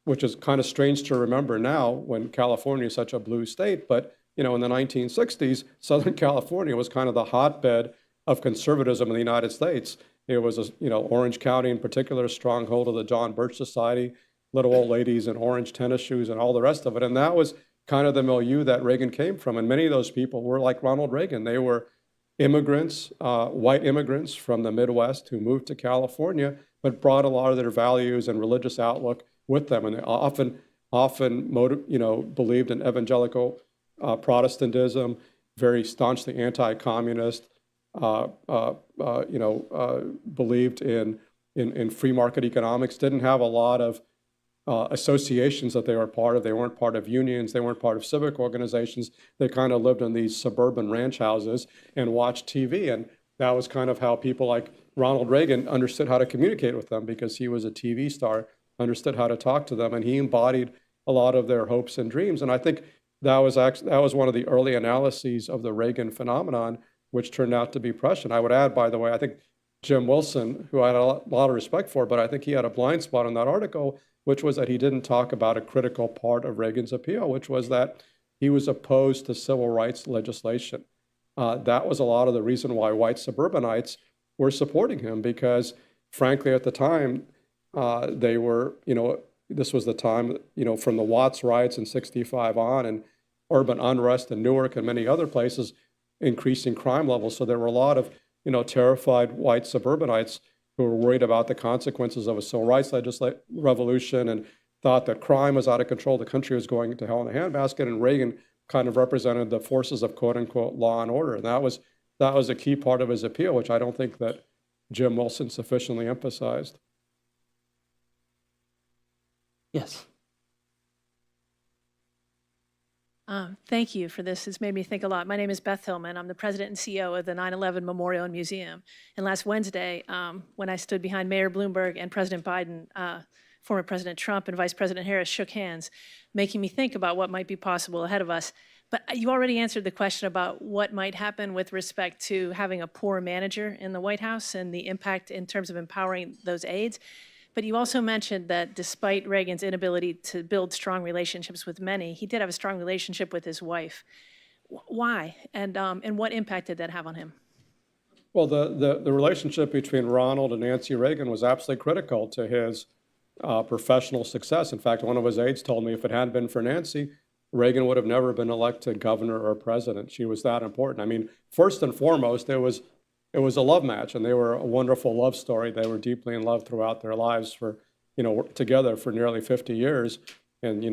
Speaker 2: which is kind of strange to remember now when California is such a blue state. But, in the 1960s, Southern California was kind of the hotbed of conservatism in the United States. It was, Orange County in particular, a stronghold of the John Birch Society, little old ladies in orange tennis shoes and all the rest of it. And that was kind of the milieu that Reagan came from. And many of those people were like Ronald Reagan. They were immigrants, white immigrants from the Midwest who moved to California, but brought a lot of their values and religious outlook with them. And they often believed in evangelical Protestantism, very staunchly anti-communist, believed in free market economics, didn't have a lot of associations that they were part of. They weren't part of unions. They weren't part of civic organizations. They kind of lived in these suburban ranch houses and watched TV. And that was kind of how people like Ronald Reagan understood how to communicate with them, because he was a TV star, understood how to talk to them, and he embodied a lot of their hopes and dreams. And I think that was one of the early analyses of the Reagan phenomenon, which turned out to be prescient. I would add, by the way, I think Jim Wilson, who I had a lot of respect for, but I think he had a blind spot in that article, which was that he didn't talk about a critical part of Reagan's appeal, which was that he was opposed to civil rights legislation. That was a lot of the reason why white suburbanites were supporting him, because frankly, at the time, they were, this was the time, from the Watts riots in '65 on, and urban unrest in Newark and many other places, increasing crime levels. So there were a lot of, terrified white suburbanites who were worried about the consequences of a civil rights revolution and thought that crime was out of control, the country was going to hell in a handbasket, and Reagan kind of represented the forces of quote unquote law and order. And that was a key part of his appeal, which I don't think that Jim Wilson sufficiently emphasized.
Speaker 1: Yes.
Speaker 9: Thank you for this. It's made me think a lot. My name is Beth Hillman. I'm the president and CEO of the 9/11 Memorial and Museum. And last Wednesday, when I stood behind Mayor Bloomberg and President Biden, former President Trump and Vice President Harris shook hands, making me think about what might be possible ahead of us. But you already answered the question about what might happen with respect to having a poor manager in the White House and the impact in terms of empowering those aides. But you also mentioned that despite Reagan's inability to build strong relationships with many, he did have a strong relationship with his wife. Why? And what impact did that have on him?
Speaker 2: Well, the relationship between Ronald and Nancy Reagan was absolutely critical to his professional success. In fact, one of his aides told me if it hadn't been for Nancy, Reagan would have never been elected governor or president. She was that important. I mean, first and foremost, it was a love match, and they were a wonderful love story. They were deeply in love throughout their lives for worked together for nearly 50 years. And,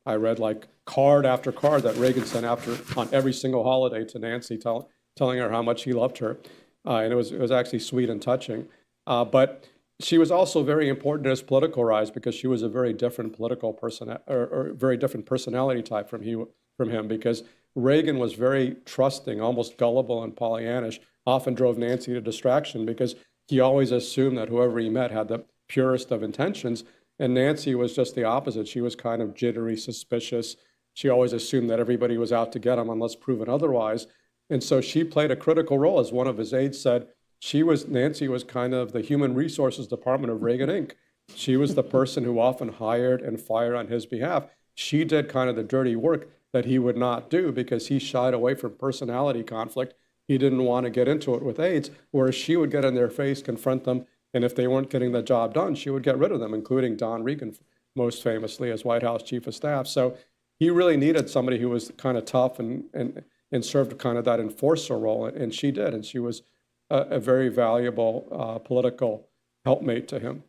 Speaker 2: I read like card after card that Reagan sent on every single holiday to Nancy, telling her how much he loved her. And it was actually sweet and touching. But she was also very important in his political rise because she was a very different political person, or very different personality type from him, because Reagan was very trusting, almost gullible and Pollyannish, often drove Nancy to distraction because he always assumed that whoever he met had the purest of intentions. And Nancy was just the opposite. She was kind of jittery, suspicious. She always assumed that everybody was out to get him unless proven otherwise. And so she played a critical role. As one of his aides said, Nancy was kind of the human resources department of Reagan Inc. She was the person who often hired and fired on his behalf. She did kind of the dirty work that he would not do because he shied away from personality conflict. He didn't want to get into it with aides, whereas she would get in their face, confront them, and if they weren't getting the job done, she would get rid of them, including Don Regan, most famously as White House Chief of Staff. So he really needed somebody who was kind of tough and served kind of that enforcer role, and she did, and she was a very valuable political helpmate to him.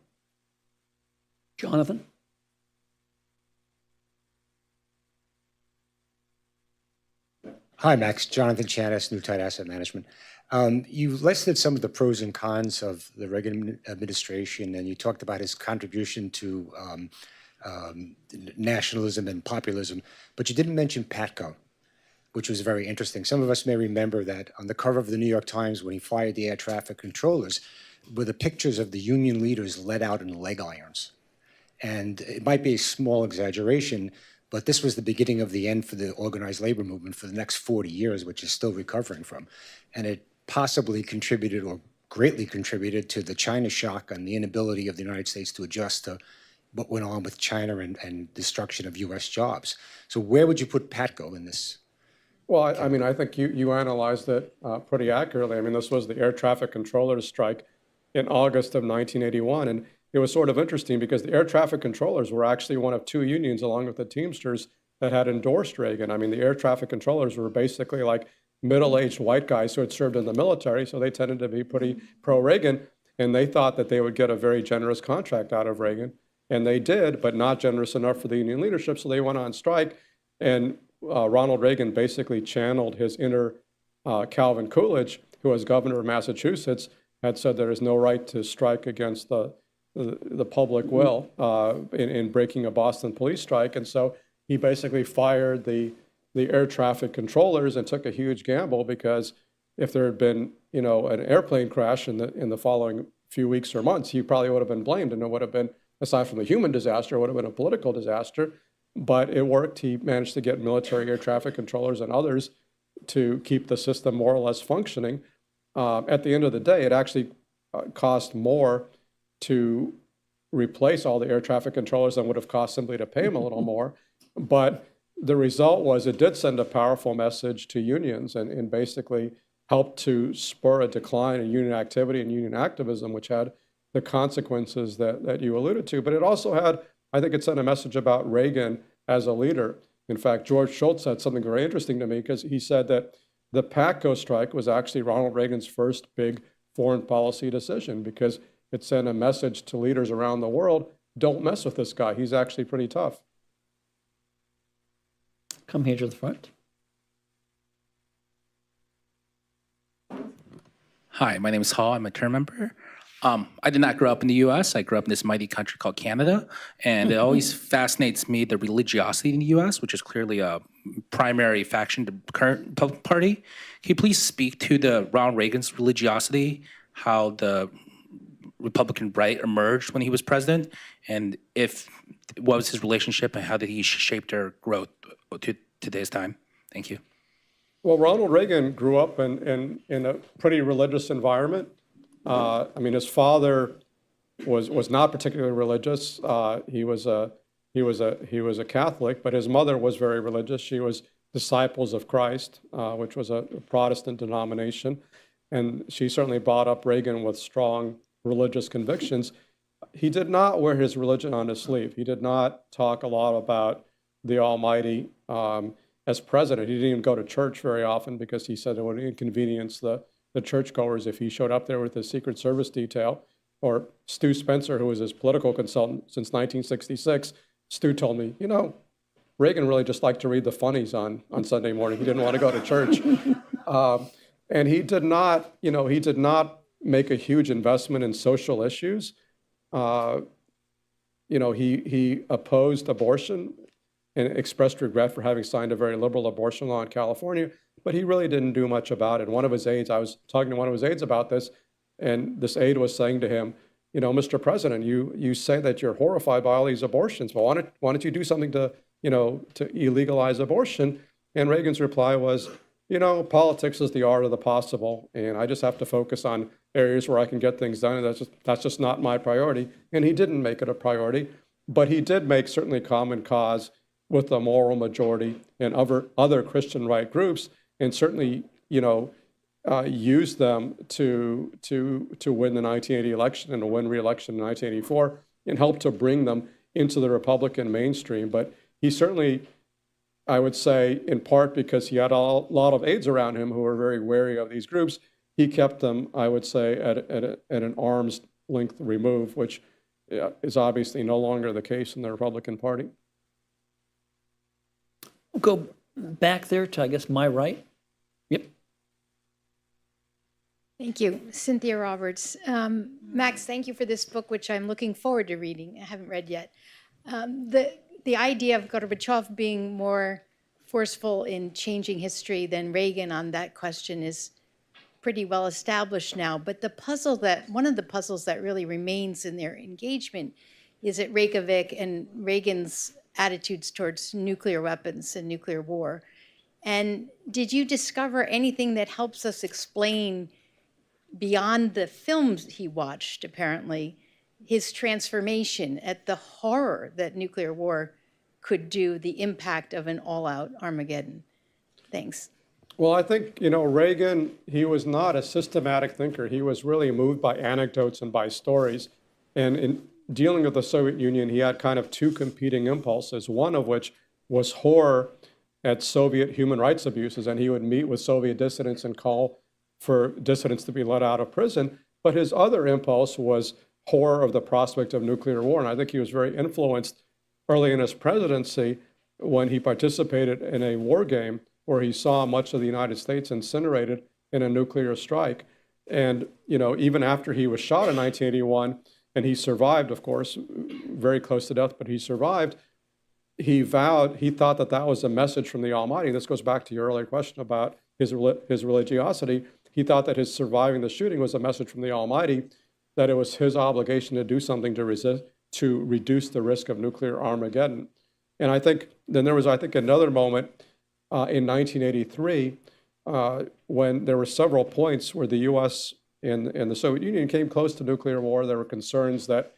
Speaker 1: Jonathan?
Speaker 10: Hi, Max. Jonathan Chanis, New Tide Asset Management. You listed some of the pros and cons of the Reagan administration, and you talked about his contribution to nationalism and populism, but you didn't mention PATCO, which was very interesting. Some of us may remember that on the cover of the New York Times, when he fired the air traffic controllers, were the pictures of the union leaders led out in leg irons. And it might be a small exaggeration, but this was the beginning of the end for the organized labor movement for the next 40 years, which is still recovering from. And it possibly contributed or greatly contributed to the China shock and the inability of the United States to adjust to what went on with China and destruction of U.S. jobs. So where would you put PATCO in this?
Speaker 2: Well, I think you analyzed it pretty accurately. I mean, this was the air traffic controllers strike in August of 1981. And it was sort of interesting because the air traffic controllers were actually one of two unions, along with the Teamsters, that had endorsed Reagan. I mean, the air traffic controllers were basically like middle-aged white guys who had served in the military, so they tended to be pretty pro-Reagan, and they thought that they would get a very generous contract out of Reagan. And they did, but not generous enough for the union leadership, so they went on strike. And Ronald Reagan basically channeled his inner Calvin Coolidge, who was governor of Massachusetts, had said there is no right to strike against the public will in breaking a Boston police strike. And so he basically fired the air traffic controllers and took a huge gamble, because if there had been, an airplane crash in the following few weeks or months, he probably would have been blamed, and it would have been, aside from a human disaster, it would have been a political disaster. But it worked. He managed to get military air traffic controllers and others to keep the system more or less functioning. At the end of the day, it actually cost more to replace all the air traffic controllers than would have cost simply to pay them a little more. But the result was it did send a powerful message to unions and basically helped to spur a decline in union activity and union activism, which had the consequences that you alluded to. But it also had, I think it sent a message about Reagan as a leader. In fact, George Shultz said something very interesting to me, because he said that the PATCO strike was actually Ronald Reagan's first big foreign policy decision, because it sent a message to leaders around the world: don't mess with this guy. He's actually pretty tough.
Speaker 1: Come here to the front.
Speaker 11: Hi, my name is Hall. I'm a term member. I did not grow up in the U.S. I grew up in this mighty country called Canada, and it always fascinates me, the religiosity in the U.S., which is clearly a primary faction to the current Republican Party. Can you please speak to the Ronald Reagan's religiosity, how the Republican right emerged when he was president, and what was his relationship and how did he shape their growth to today's time? Thank you.
Speaker 2: Well, Ronald Reagan grew up in a pretty religious environment. His father was not particularly religious. He was a Catholic, but his mother was very religious. She was Disciples of Christ, which was a Protestant denomination, and she certainly brought up Reagan with strong religious convictions. He did not wear his religion on his sleeve. He did not talk a lot about the Almighty. As president, he didn't even go to church very often, because he said it would inconvenience the churchgoers if he showed up there with his Secret Service detail. or Stu Spencer, who was his political consultant since 1966, Stu told me, you know, Reagan really just liked to read the funnies on Sunday morning. He didn't want to go to church. And he did not, you know, he did not make a huge investment in social issues. You know, he opposed abortion and expressed regret for having signed a very liberal abortion law in California, but he really didn't do much about it. One of his aides, I was talking to one of his aides about this, and this aide was saying to him, you know, Mr. President, you say that you're horrified by all these abortions, but why don't you do something to, you know, to illegalize abortion? And Reagan's reply was, you know, politics is the art of the possible, and I just have to focus on areas where I can get things done, and that's just not my priority. And he didn't make it a priority, but he did make certainly common cause with the moral majority and other Christian right groups, and certainly, you know, used them to win the 1980 election and to win re-election in 1984, and helped to bring them into the Republican mainstream. But he certainly, I would say, in part because he had a lot of aides around him who were very wary of these groups, he kept them, I would say, at an arm's length remove, which is obviously no longer the case in the Republican Party.
Speaker 1: We'll go back there to, I guess, my right. Yep.
Speaker 12: Thank you. Cynthia Roberts. Max, thank you for this book, which I'm looking forward to reading. I haven't read yet. The idea of Gorbachev being more forceful in changing history than Reagan on that question is pretty well established now. But one of the puzzles that really remains in their engagement is at Reykjavik and Reagan's attitudes towards nuclear weapons and nuclear war. And did you discover anything that helps us explain, beyond the films he watched, apparently, his transformation at the horror that nuclear war could do, the impact of an all-out Armageddon? Thanks.
Speaker 2: Well, I think, you know, Reagan, he was not a systematic thinker. He was really moved by anecdotes and by stories. And in dealing with the Soviet Union, he had kind of two competing impulses, one of which was horror at Soviet human rights abuses. And he would meet with Soviet dissidents and call for dissidents to be let out of prison. But his other impulse was horror of the prospect of nuclear war. And I think he was very influenced early in his presidency when he participated in a war game where he saw much of the United States incinerated in a nuclear strike. And, you know, even after he was shot in 1981, and he survived, of course, very close to death, but he survived, he thought that that was a message from the Almighty. This goes back to your earlier question about his religiosity. He thought that his surviving the shooting was a message from the Almighty, that it was his obligation to do something to reduce the risk of nuclear Armageddon. And I think then there was, another moment in 1983 when there were several points where the U.S. and the Soviet Union came close to nuclear war. There were concerns that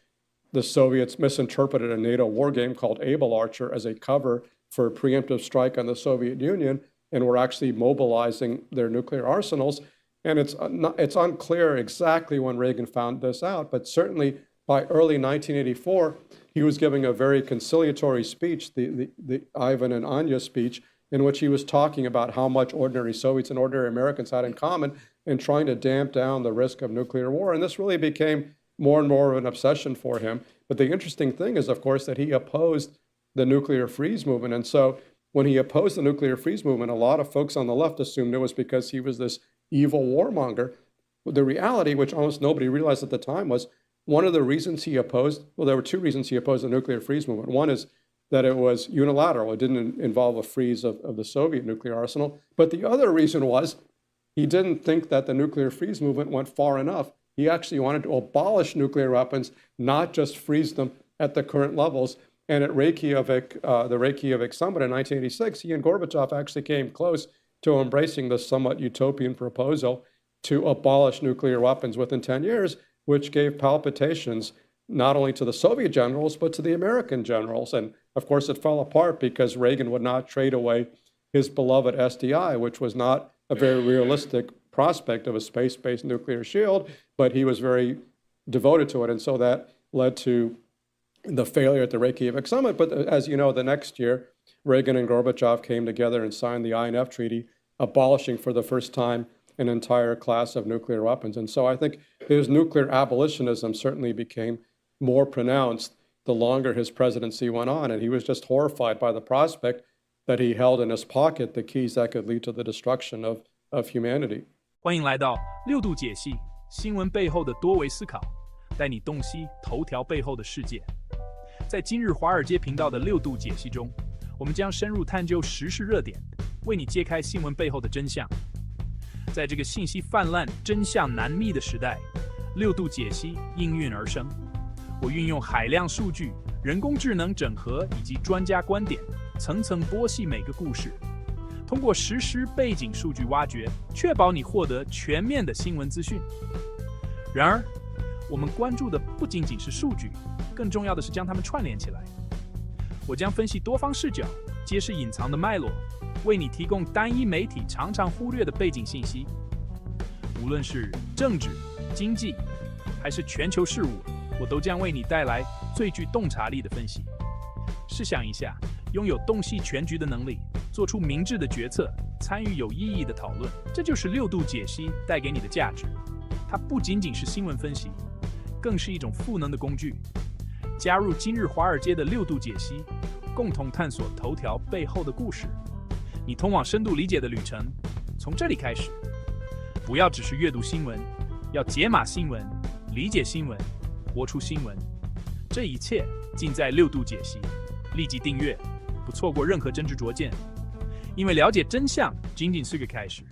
Speaker 2: the Soviets misinterpreted a NATO war game called Able Archer as a cover for a preemptive strike on the Soviet Union, and were actually mobilizing their nuclear arsenals. And it's unclear exactly when Reagan found this out, but certainly by early 1984, he was giving a very conciliatory speech, the Ivan and Anya speech, in which he was talking about how much ordinary Soviets and ordinary Americans had in common in trying to damp down the risk of nuclear war. And this really became more and more of an obsession for him. But the interesting thing is, of course, that he opposed the nuclear freeze movement. And so when he opposed the nuclear freeze movement, a lot of folks on the left assumed it was because he was this evil warmonger. The reality, which almost nobody realized at the time, was one of the reasons he opposed, well, there were two reasons he opposed the nuclear freeze movement. One is that it was unilateral. It didn't involve a freeze of the Soviet nuclear arsenal. But the other reason was he didn't think that the nuclear freeze movement went far enough. He actually wanted to abolish nuclear weapons, not just freeze them at the current levels. And at Reykjavik, the Reykjavik summit in 1986, he and Gorbachev actually came close to embracing the somewhat utopian proposal to abolish nuclear weapons within 10 years, which gave palpitations not only to the Soviet generals, but to the American generals. And of course, it fell apart because Reagan would not trade away his beloved SDI, which was not a very realistic prospect of a space-based nuclear shield, but he was very devoted to it. And so that led to the failure at the Reykjavik summit. But as you know, the next year, Reagan and Gorbachev came together and signed the INF Treaty, abolishing for the first time an entire class of nuclear weapons. And so I think his nuclear abolitionism certainly became more pronounced the longer his presidency went on. And he was just horrified by the prospect that he held in his pocket the keys that could lead to the destruction of humanity.
Speaker 13: 欢迎来到六度解析新闻背后的多维思考，带你洞悉头条背后的世界。在今日华尔街频道的六度解析中，我们将深入探究时事热点，为你揭开新闻背后的真相。在这个信息泛滥、真相难觅的时代，六度解析应运而生。我运用海量数据、人工智能整合以及专家观点，层层剥析每个故事，通过实时背景数据挖掘，确保你获得全面的新闻资讯。然而，我们关注的不仅仅是数据，更重要的是将它们串联起来。我将分析多方视角，揭示隐藏的脉络，为你提供单一媒体常常忽略的背景信息。无论是政治、经济，还是全球事务，我都将为你带来最具洞察力的分析。试想一下，拥有洞悉全局的能力，做出明智的决策，参与有意义的讨论，这就是六度解析带给你的价值。它不仅仅是新闻分析，更是一种赋能的工具。加入今日华尔街的六度解析，共同探索头条背后的故事。你通往深度理解的旅程从这里开始。不要只是阅读新闻，要解码新闻，理解新闻，活出新闻。这一切尽在六度解析。立即订阅，不错过任何真知灼见。因为了解真相仅仅是个开始。